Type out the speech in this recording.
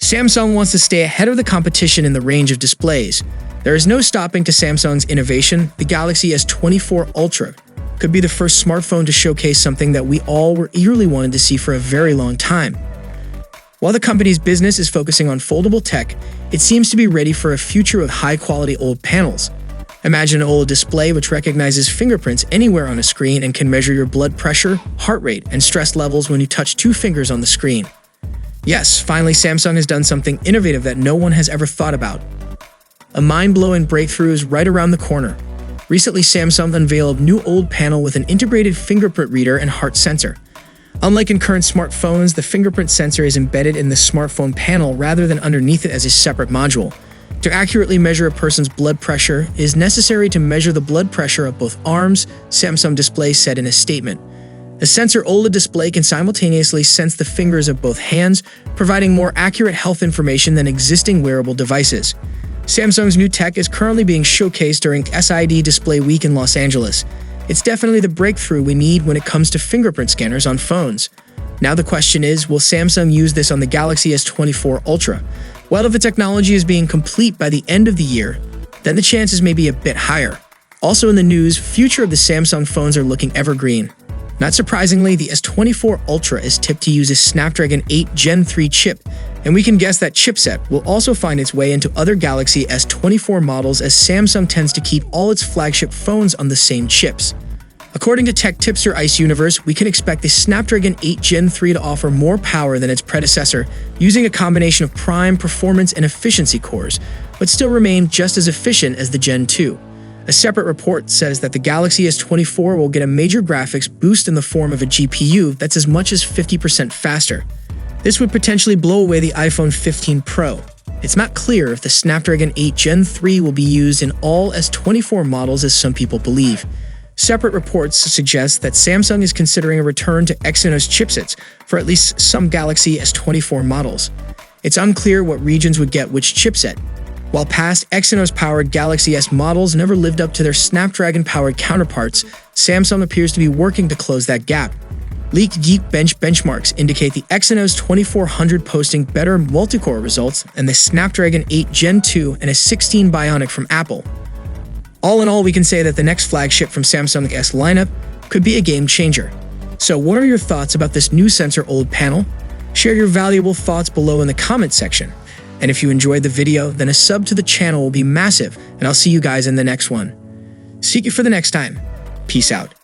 Samsung wants to stay ahead of the competition in the range of displays. There is no stopping to Samsung's innovation. The Galaxy S24 Ultra could be the first smartphone to showcase something that we all were eagerly wanted to see for a very long time. While the company's business is focusing on foldable tech, it seems to be ready for a future with high-quality OLED panels. Imagine an OLED display which recognizes fingerprints anywhere on a screen and can measure your blood pressure, heart rate, and stress levels when you touch 2 fingers on the screen. Yes, finally Samsung has done something innovative that no one has ever thought about. A mind-blowing breakthrough is right around the corner. Recently, Samsung unveiled a new OLED panel with an integrated fingerprint reader and heart sensor. Unlike in current smartphones, the fingerprint sensor is embedded in the smartphone panel rather than underneath it as a separate module. To accurately measure a person's blood pressure, it is necessary to measure the blood pressure of both arms, Samsung Display said in a statement. The sensor OLED display can simultaneously sense the fingers of both hands, providing more accurate health information than existing wearable devices. Samsung's new tech is currently being showcased during SID Display Week in Los Angeles. It's definitely the breakthrough we need when it comes to fingerprint scanners on phones. Now the question is, will Samsung use this on the Galaxy S24 Ultra? Well, if the technology is being complete by the end of the year, then the chances may be a bit higher. Also in the news, future of the Samsung phones are looking evergreen. Not surprisingly, the S24 Ultra is tipped to use a Snapdragon 8 Gen 3 chip, and we can guess that chipset will also find its way into other Galaxy S24 models as Samsung tends to keep all its flagship phones on the same chips. According to tech tipster Ice Universe, we can expect the Snapdragon 8 Gen 3 to offer more power than its predecessor, using a combination of prime, performance, and efficiency cores, but still remain just as efficient as the Gen 2. A separate report says that the Galaxy S24 will get a major graphics boost in the form of a GPU that's as much as 50% faster. This would potentially blow away the iPhone 15 Pro. It's not clear if the Snapdragon 8 Gen 3 will be used in all S24 models as some people believe. Separate reports suggest that Samsung is considering a return to Exynos chipsets for at least some Galaxy S24 models. It's unclear what regions would get which chipset. While past Exynos-powered Galaxy S models never lived up to their Snapdragon-powered counterparts, Samsung appears to be working to close that gap. Leaked Geekbench benchmarks indicate the Exynos 2400 posting better multi-core results than the Snapdragon 8 Gen 2 and a 16 Bionic from Apple. All in all, we can say that the next flagship from Samsung S lineup could be a game changer. So what are your thoughts about this new sensor OLED panel? Share your valuable thoughts below in the comment section. And if you enjoyed the video, then a sub to the channel will be massive, and I'll see you guys in the next one. See you for the next time. Peace out.